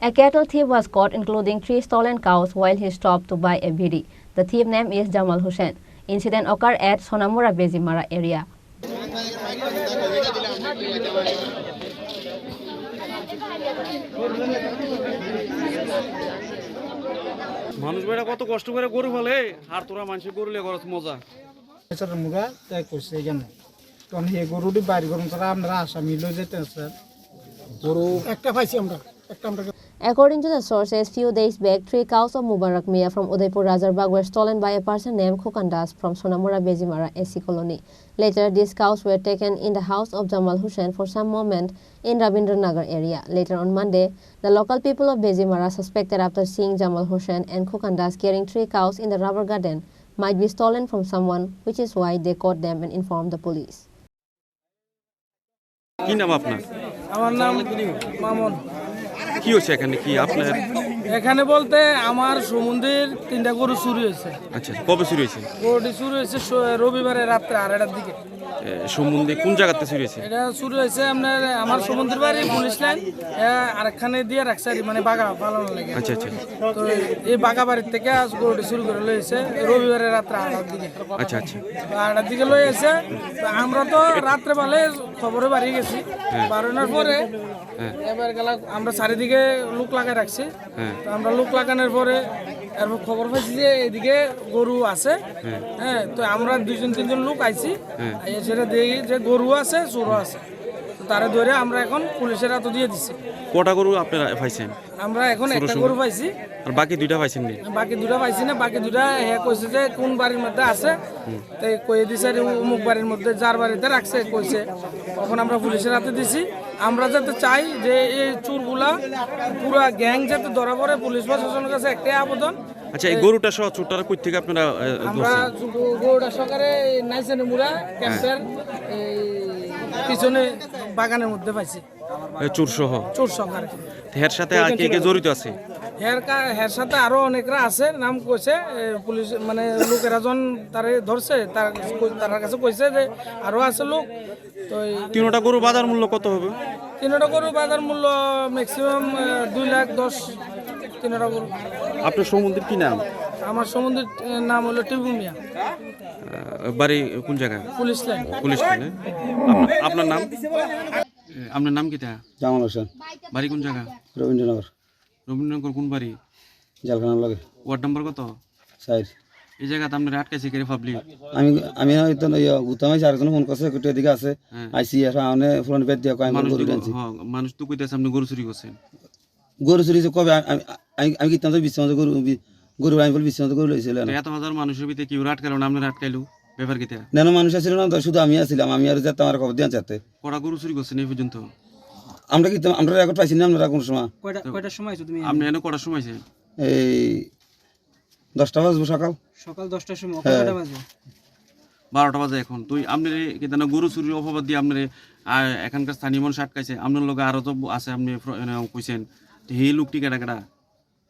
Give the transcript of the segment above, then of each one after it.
A cattle thief was caught including 3 stolen cows while he stopped to buy a biddi. The thief name is Jamal Hussain. Incident occurred at Sonamura Bezimara area. মানুষ বেড়া কত কষ্ট করে গরু ফেলে আর তোরা মানুষের গরু লে করছ মজা স্যার মুগা তাই করছে এখানে তখন এই গরুটি বাইরে করুন তারা আমরা আসামি লয়ে যেতেন স্যার গরু একটা পাইছি আমরা According to the sources, few days back, 3 cows of Mubarak Mia from Udaipur Rajarbagh were stolen by a person named Khorang from Sonamura Bezimara SC colony. Later, these cows were taken in the house of Jamal Hussain for some moment in Rabindranagar area. Later on Monday, the local people of Bezimara suspected after seeing Jamal Hussain and Khorang carrying 3 cows in the rubber garden might be stolen from someone, which is why they caught them and informed the police. কি নাম আপনার? আমার নাম মামুন। কি হচ্ছে এখানে কি আপনার? এখানে বলতে আমার সমুদ্রের 3টা গরু চুরি হয়েছে। আচ্ছা, কবে চুরি হয়েছে? গরুটি চুরি হয়েছে রবিবারে রাত্রে 8টার দিকে। সমুদ্রে কোন জায়গাতে চুরি হয়েছে? এটা চুরি হয়েছে আমার সমুদ্রের বাড়ি পুলিশ লাইন আরেকখানে দিয়ে রাখছে মানে বাগা পালানোর লাগে। আচ্ছা আচ্ছা। তো এই বাগা বাড়ির থেকে গরুটি চুরি করে লয়েছে রবিবারে রাত্রে 8টার দিকে। আচ্ছা আচ্ছা। 8টার দিকে লয়েছে। আমরা তো রাত্রে বেলায় খবরে বাড়ি গেছি। বারোটার পরে এবার গেলাম আমরা চারিদিকে লোক লাগাই রাখছি। তো আমরা লোক লাগানোর পরে এরপর খবর পাইছি যে এদিকে গরু আছে। হ্যাঁ, তো আমরা 2-3জন লোক আইছি। সেটা দেখি যে গরু আছে চোরও আছে। তারা ধরে আমরা এখন পুলিশের হাতে দিয়ে দিচ্ছি। কটা গরু আপনারা পাইছেন? আমরা এখন একটা গরু পাইছি। আর বাকি 2টা পাইছেন নি? বাকি 2টা পাইছি না। বাকি 2টা কইছে যে কোন বাড়ির মধ্যে আছে, তাই কয়ে দিছে অমুক বাড়ির মধ্যে যার বাড়িতে রাখছে কইছে। তখন আমরা পুলিশের হাতে দিছি। আমরা যাতে চাই যে এই চোরগুলা পুরো গ্যাং যাতে ধরা পড়ে, পুলিশ প্রশাসনের কাছে একটাই আবেদন। আচ্ছা, এই গরুটা সহ চোরটারা কই থেকে আপনারা আমরা গরুটা সকালে নাইছেন মুরা ক্যাম্পের পিছনে বাগানের মধ্যে পাইছি। চোর সহ? চোর সহকারে। এর সাথে আর কে কে জড়িত আছে? এর সাথে আরো অনেকরা আছে, নাম কইছে পুলিশ মানে লোকেরা যখন তারে ধরছে তার কাছে কইছে যে আরো আছে লোক। তো 3টা গরু বাজার মূল্য কত হবে? 3টা গরু বাজার মূল্য ম্যাক্সিমাম 2,10,000 3টা গরু। আপনার সমুদ্রের কি নাম? আমার সমুদ্রের নাম হলো টিপুমিয়া। বাড়ি কোন জায়গায়? Police line. পুলিশ লাইনে। আপনার নাম? আপনার নাম কিটা? জামাল হোসেন। বাড়ি কোন জায়গা? রবীন্দ্রনগর। রবীন্দ্রনগর কোন বাড়ি? জালখানার লাগে। ওয়ার্ড নাম্বার কত? 4। এই জায়গাতে আপনার আটকাইছে কে পাবলিক? আমি হয়তো গুতামাই আরেকজন ফোন করছে কোটির দিকে আছে আইসি এখানে ফোন বেদ দিয়া কয় গরু আনছি। মানুষ তো কইতাছে আপনি গরু চুরি করছেন। গরু চুরি কবে? আমি কিতাম তো বিশ্বমত গরু আমি বল বিশ্বমত গরু লইছিল না। এত হাজার মানুষের ভিতরে কি আটকালো না আপনি আটকাইলো? ব্যাপার কিটা? নেন মানুষ ছিল না, শুধু আমি আছিলাম। আমি আর যেতাম আর খবর দিয়ে চাতে। কটা গরু চুরি করছেন এই পর্যন্ত? আমরা কিতাম আমরা রেকর্ড পাইছি না। আমরা কোন সময় কয়টার সময় তুমি? আপনি এনে কটার সময়? এই 10টা বাজবো সকাল 10টার সময়। কয়টা বাজে? 12টা বাজে এখন। তুই আপনি কিতানা গরু চুরির অপবাদ দিয়ে আপনি এখানকার স্থানীয় মানুষ আটকাইছে। আপনার লোক আরো তো আছে আপনি কইছেন। তো এই লোকটি কেটা কেটা?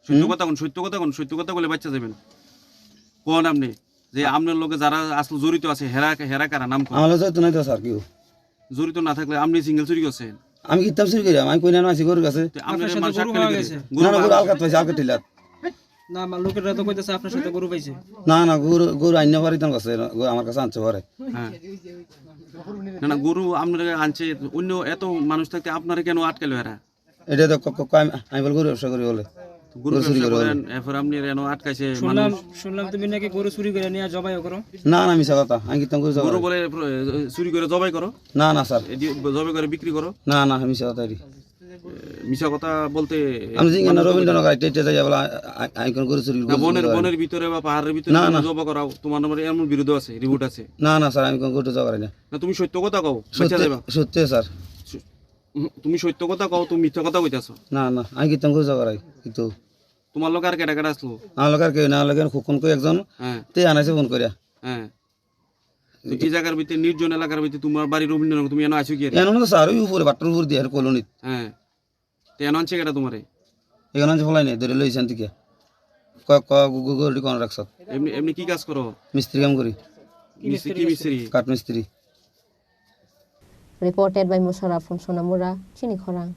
সত্য কথা কোন? সত্য কথা কোন? সত্য কথা বলে বাচ্চা যাবেন কোন আপনি? যে আপনার লোকে যারা আসলে জড়িত আছে হেরা কারা নাম কোন? আমার জড়িত নাই তো স্যার। কেউ জড়িত না থাকলে আপনি সিঙ্গেল চুরি করছেন? আমি কিতাম চুরি করি। আমি কই না আছি গরুর কাছে। আপনার মানুষ আটকাইছে। না গরু আলকাত পাইছে আলকাত টিলাত। না লোকেরা তো কইতাছে আপনার সাথে গরু পাইছে। না গরু আইনা পারি তার কাছে আমার কাছে আনছে পরে। হ্যাঁ, না গরু আপনারা আনছে অন্য এত মানুষ থাকতে আপনারা কেন আটকালো এরা? এটা তো আমি বল গরু ব্যবসা করি বলে গরু চুরি করেন। এরপর আপনি এনে আটকাইছে। শুনলাম তুমি নাকি গরু চুরি করে নিয়ে জবাই করো। না মিছা কথা। আমি কিতাম গরু বলে চুরি করে জবাই করো? না স্যার। জবাই করে বিক্রি করো? না মিছা কথা। মিছা কথা বলতে আমি জিজ্ঞাসা রবীন্দ্রনগর টেটে যাই বলে আমি কোন গরু চুরি বনের ভিতরে বা পাহাড়ের ভিতরে জবা করাও তোমার নামে এমন বিরোধ আছে, রিপোর্ট আছে? না স্যার, আমি কোন গরু জবা করি না। তুমি সত্য কথা কও? সত্যি স্যার। তুমি সত্য কথা কও, তুমি মিথ্যা কথা কইতাছো? না আমি কিতাম গরু জবা করাই। কিন্তু তোমার লোক আর কেটা কেটা আসলো? আমার লোক আর কেউ না। লোকের খুকন কই একজন তে আনাইছে ফোন করিয়া। হ্যাঁ, এই জায়গার ভিতরে নির্জন এলাকার ভিতরে তোমার বাড়ি রবীন্দ্রনগর, তুমি এনে আইছো কি? এনে না স্যার, ওই উপরে বাট্টার উপর দিয়ে কলোনিত। হ্যাঁ, তো এনে আনছে কেটা তোমারে? এখানে আনছে ফলাই নাই, ধরে লইছেন থেকে গরুটি কোন রাখছ? এমনি কি কাজ করো? মিস্ত্রি কাম করি। কি মিস্ত্রি? কাঠ মিস্ত্রি। Reported by Musharraf from Sonamura, Chini Khorang.